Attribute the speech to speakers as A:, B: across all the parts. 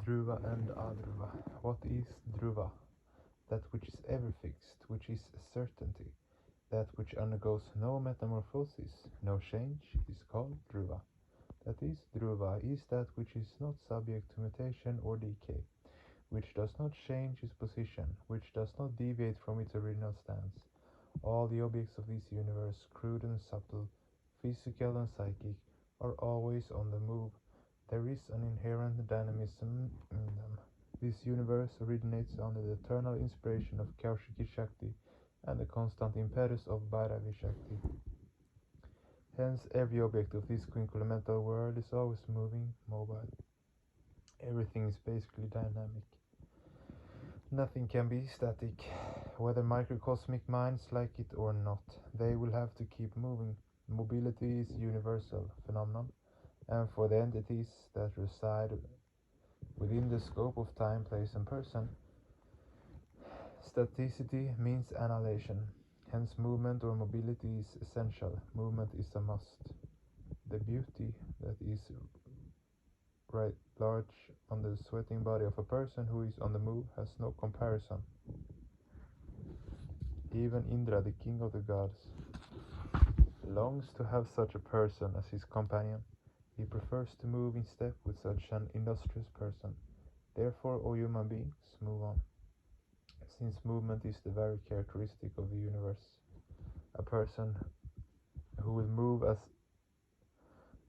A: Dhruva and Adhruva. What is Dhruva? That which is ever fixed, which is a certainty. That which undergoes no metamorphosis, no change, is called Dhruva. That is, Dhruva is that which is not subject to mutation or decay, which does not change its position, which does not deviate from its original stance. All the objects of this universe, crude and subtle, physical and psychic, are always on the move. There is an inherent dynamism in them. This universe originates under the eternal inspiration of Kaushiki Shakti and the constant impetus of Bhairavi Shakti. Hence, every object of this quinquelemental world is always moving, mobile. Everything is basically dynamic. Nothing can be static. Whether microcosmic minds like it or not, they will have to keep moving. Mobility is a universal phenomenon, and for the entities that reside within the scope of time, place, and person, staticity means annihilation. Hence, movement or mobility is essential. Movement is a must. The beauty that is right large on the sweating body of a person who is on the move has no comparison. Even Indra, the king of the gods, longs to have such a person as his companion. He prefers to move in step with such an industrious person. Therefore, O human beings, move on. Since movement is the very characteristic of the universe, a person who will move as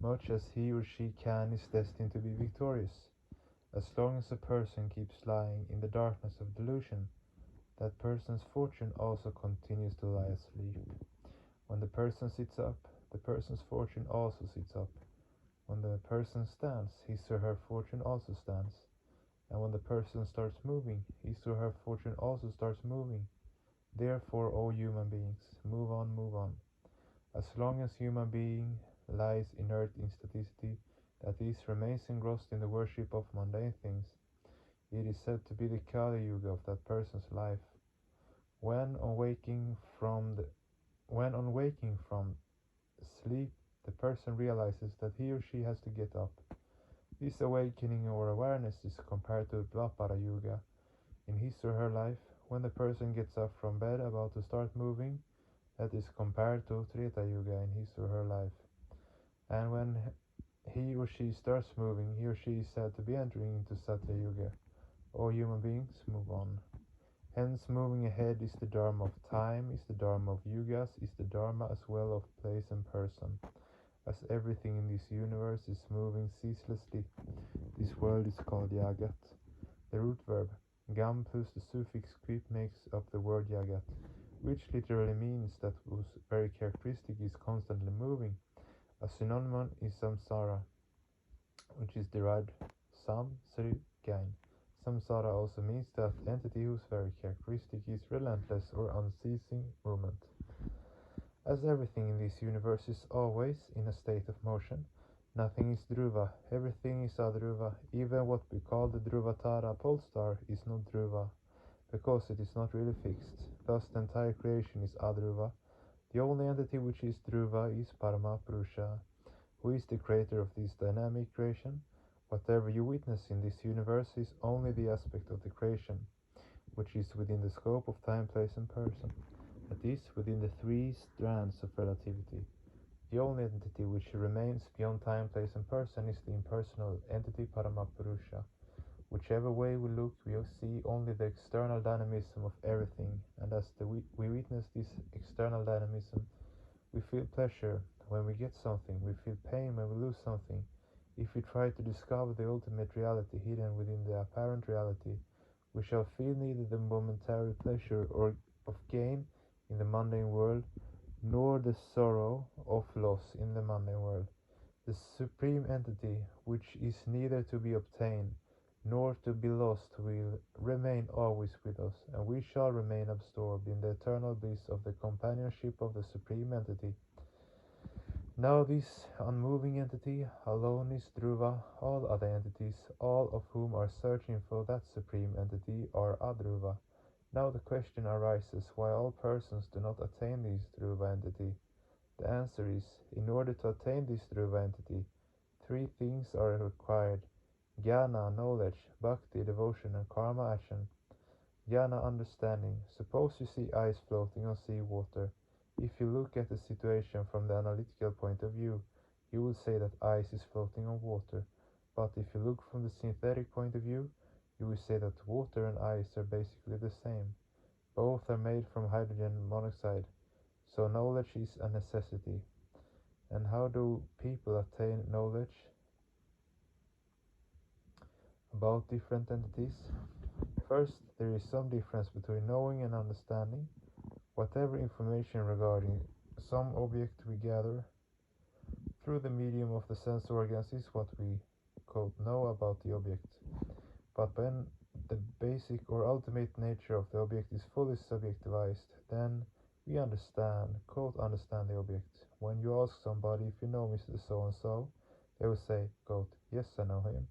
A: much as he or she can is destined to be victorious. As long as a person keeps lying in the darkness of delusion, that person's fortune also continues to lie asleep. When the person sits up, the person's fortune also sits up. When the person stands, his or her fortune also stands. And when the person starts moving, his or her fortune also starts moving. Therefore, O human beings, move on, move on. As long as human being lies inert in staticity, that is, remains engrossed in the worship of mundane things, it is said to be the Kali Yuga of that person's life. When on waking from sleep, the person realizes that he or she has to get up. This awakening or awareness is compared to Dvapara Yuga in his or her life. When the person gets up from bed about to start moving, that is compared to Treta Yuga in his or her life. And when he or she starts moving, he or she is said to be entering into Satya Yuga. O human beings, move on. Hence, moving ahead is the dharma of time, is the dharma of yugas, is the dharma as well of place and person. As everything in this universe is moving ceaselessly, this world is called Yagat. The root verb gam plus the suffix quip makes up the word Yagat, which literally means that whose very characteristic is constantly moving. A synonym is samsara, which is derived sam, sri, gain. Samsara also means that entity whose very characteristic is relentless or unceasing movement. As everything in this universe is always in a state of motion, nothing is Dhruva, everything is Adhruva. Even what we call the Dhruvatara pole star is not Dhruva, because it is not really fixed. Thus the entire creation is Adhruva. The only entity which is Dhruva is Parama Purusha, who is the creator of this dynamic creation. Whatever you witness in this universe is only the aspect of the creation, which is within the scope of time, place, and person. That is, within the three strands of relativity. The only entity which remains beyond time, place, and person is the impersonal entity Paramapurusha. Whichever way we look, we will see only the external dynamism of everything, and as we witness this external dynamism, we feel pleasure when we get something, we feel pain when we lose something. If we try to discover the ultimate reality hidden within the apparent reality, we shall feel neither the momentary pleasure or of gain in the mundane world, nor the sorrow of loss in the mundane world. The supreme entity, which is neither to be obtained nor to be lost, will remain always with us, and we shall remain absorbed in the eternal bliss of the companionship of the supreme entity. Now this unmoving entity alone is Dhruva. All other entities, all of whom are searching for that supreme entity, are Adhruva. Now the question arises why all persons do not attain this Dhruva entity. The answer is, in order to attain this Dhruva entity, three things are required. Jnana, knowledge, bhakti, devotion, and karma, action. Jnana, understanding. Suppose you see ice floating on sea water. If you look at the situation from the analytical point of view, you will say that ice is floating on water. But if you look from the synthetic point of view, you will say that water and ice are basically the same. Both are made from hydrogen monoxide, so knowledge is a necessity. And how do people attain knowledge about different entities? First, there is some difference between knowing and understanding. Whatever information regarding some object we gather through the medium of the sense organs is what we quote know about the object. But when the basic or ultimate nature of the object is fully subjectivized, then we understand the object. When you ask somebody if you know Mr. So and so, they will say, quote, yes, I know him.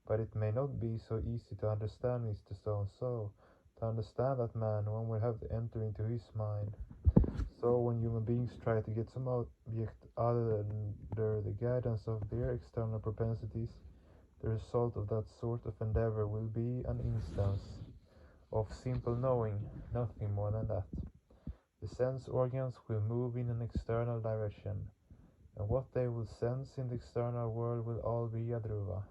A: But it may not be so easy to understand Mr. So and so. To understand that man, one will have to enter into his mind. So when human beings try to get some object other under the guidance of their external propensities, the result of that sort of endeavor will be an instance of simple knowing, nothing more than that. The sense organs will move in an external direction, and what they will sense in the external world will all be a dhruva.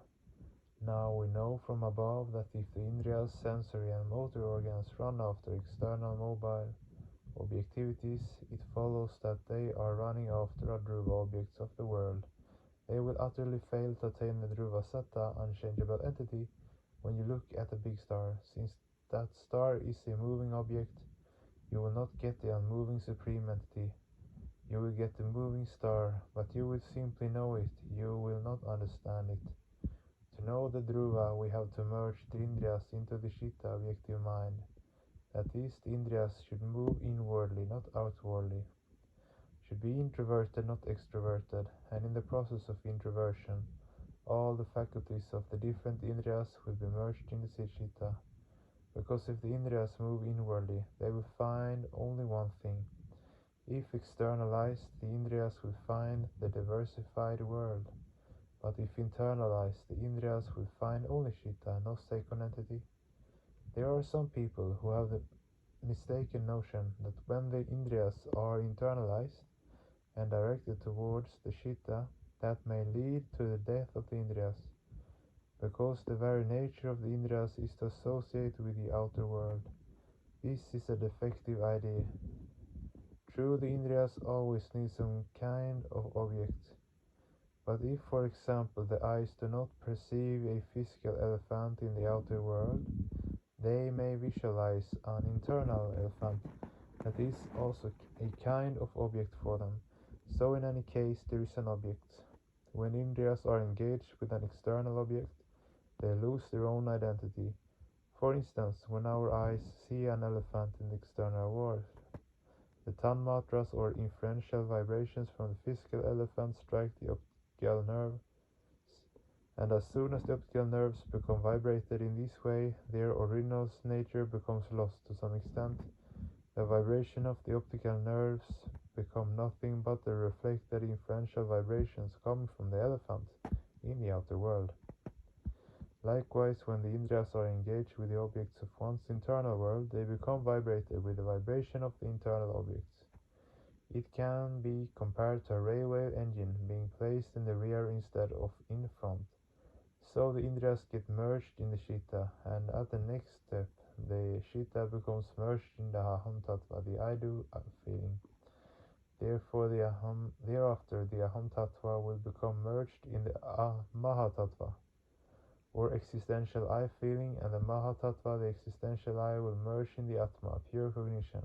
A: Now we know from above that if the indriyas, sensory and motor organs run after external mobile objectivities, it follows that they are running after a dhruva objects of the world. They will utterly fail to attain the dhruva satta, unchangeable entity, when you look at a big star. Since that star is a moving object, you will not get the unmoving supreme entity. You will get the moving star, but you will simply know it. You will not understand it. To know the dhruva, we have to merge the indriyas into the chitta objective mind. That is, the indriyas should move inwardly, not outwardly. Should be introverted, not extroverted, and in the process of introversion, all the faculties of the different indriyas will be merged in the chitta. Because if the indriyas move inwardly, they will find only one thing. If externalized, the indriyas will find the diversified world. But if internalized, the indriyas will find only chitta, no second entity. There are some people who have the mistaken notion that when the indriyas are internalized and directed towards the chitta, that may lead to the death of the indriyas, because the very nature of the indriyas is to associate with the outer world. This is a defective idea. True, the indriyas always need some kind of object. But if, for example, the eyes do not perceive a physical elephant in the outer world, they may visualize an internal elephant that is also a kind of object for them. So in any case, there is an object. When indriyas are engaged with an external object, they lose their own identity. For instance, when our eyes see an elephant in the external world, the tanmatras or inferential vibrations from the physical elephant strike the optical nerve, and as soon as the optical nerves become vibrated in this way, their original nature becomes lost to some extent. The vibration of the optical nerves become nothing but the reflected inferential vibrations coming from the elephant in the outer world. Likewise, when the indriyas are engaged with the objects of one's internal world, they become vibrated with the vibration of the internal objects. It can be compared to a railway engine being placed in the rear instead of in front. So the indriyas get merged in the chitta, and at the next step, the chitta becomes merged in the aham tattva, the I do feeling. Therefore, thereafter, the aham tattva will become merged in the maha tattva, or existential I feeling, and the maha tattva, the existential I, will merge in the atma, pure cognition.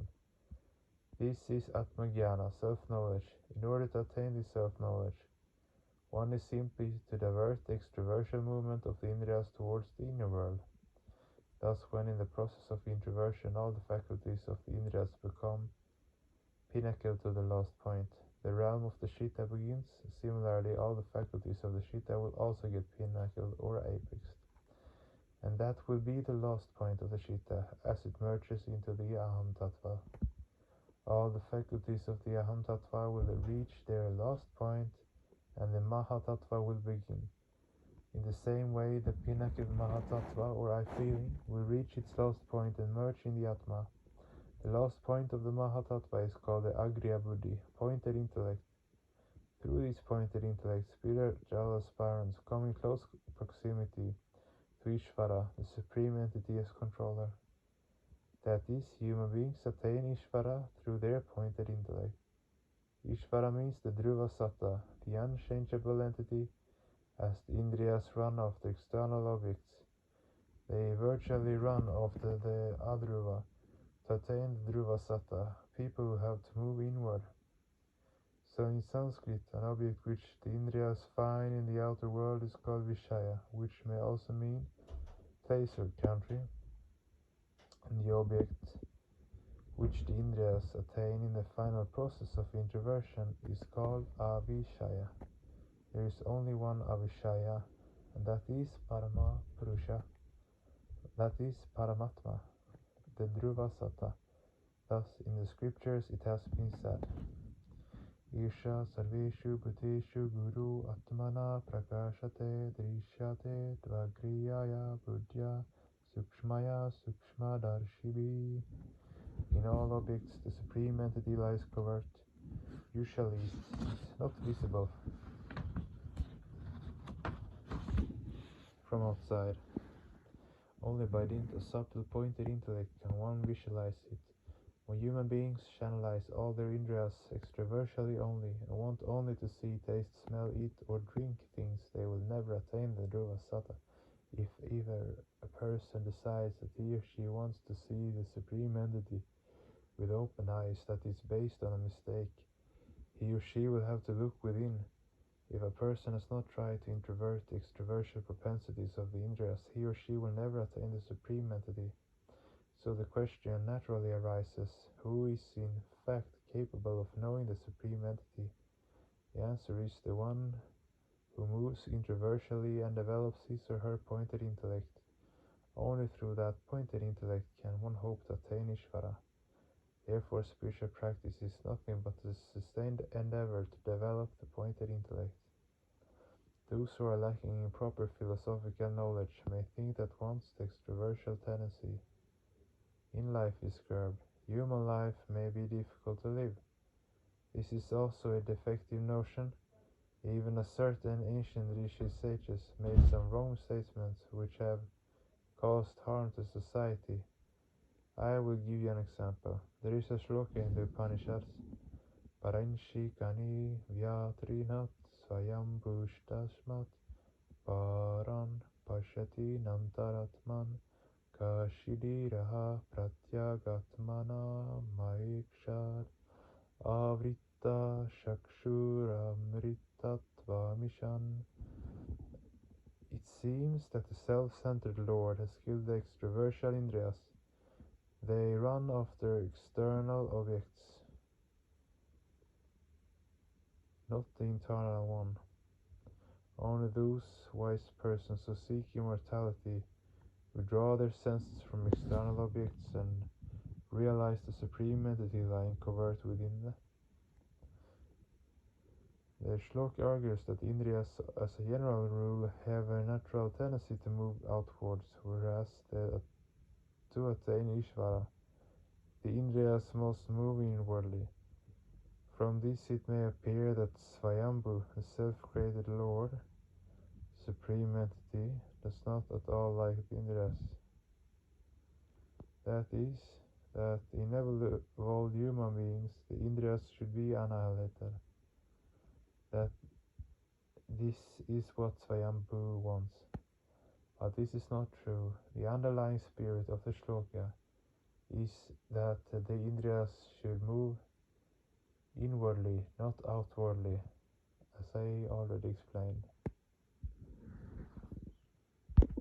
A: This is atma jnana, self-knowledge. In order to attain this self-knowledge, one is simply to divert the extroversial movement of the indriyas towards the inner world. Thus, when in the process of introversion all the faculties of the indriyas become pinnacle to the last point, the realm of the chitta begins. Similarly, all the faculties of the chitta will also get pinnacled or apexed. And that will be the last point of the chitta as it merges into the aham tattva. All the faculties of the aham tattva will reach their last point, and the maha tattva will begin. In the same way, the pinnacle Mahatattva, or I feeling, will reach its last point and merge in the Atma. The last point of the Mahatattva is called the Agriya Buddhi, pointed intellect. Through this pointed intellect, spiritual aspirants come in close proximity to Ishvara, the Supreme Entity as controller. That is, human beings attain Ishvara through their pointed intellect. Ishvara means the Dhruva Satta, the unchangeable entity. As the Indriyas run after external objects, they virtually run after the Adruva. To attain the Dhruva Satta, people have to move inward. So in Sanskrit, an object which the Indriyas find in the outer world is called Vishaya, which may also mean place or country. And the object which the Indriyas attain in the final process of introversion is called Avishaya. There is only one Avishaya, and that is Parama Purusha, that is Paramatma, the Dhruva Satta. Thus, in the scriptures it has been said, Isha Sarveshu Bhuteshu Guru Atmana Prakashate Drishyate Dvagriyaya Buddhya Sukshmaya Sukshma Darshibi. In all objects, the Supreme Entity lies covert. Usually it is not visible from outside. Only by dint of subtle pointed intellect can one visualize it. When human beings channelize all their indriyas extraversially only, and want only to see, taste, smell, eat, or drink things, they will never attain the Dhruva Satta. If ever a person decides that he or she wants to see the Supreme Entity with open eyes that is based on a mistake, he or she will have to look within. If a person has not tried to introvert the extroversial propensities of the Indriyas, he or she will never attain the Supreme Entity. So the question naturally arises, who is in fact capable of knowing the Supreme Entity? The answer is the one who moves introversially and develops his or her pointed intellect. Only through that pointed intellect can one hope to attain Ishvara. Therefore, spiritual practice is nothing but a sustained endeavor to develop the pointed intellect. Those who are lacking in proper philosophical knowledge may think that once the extroversial tendency in life is curbed, human life may be difficult to live. This is also a defective notion. Even a certain ancient Rishi sages made some wrong statements which have caused harm to society. I will give you an example. There is a shloka in the Upanishads, Paranshi Kani Vyatrinat Swayambhushtasmat Paran Pashyati Nantaratman Kashidiraha Pratyagatmana Maikshad Avrita Shakshuramritatvamishan. It seems that the self-centered Lord has killed the extroversial Indriyas. They run after external objects, not the internal one. Only those wise persons who seek immortality withdraw their senses from external objects and realize the Supreme Entity lying covert within them. The shloka argues that Indriyas, as a general rule, have a natural tendency to move outwards, whereas to attain Ishvara, the Indriyas must move inwardly. From this it may appear that Svayambhu, the self-created Lord, Supreme Entity, does not at all like the Indriyas. That is, that in evolved human beings, the Indriyas should be annihilated. That this is what Svayambhu wants. But this is not true. The underlying spirit of the shloka is that the Indriyas should move inwardly, not outwardly, as I already explained.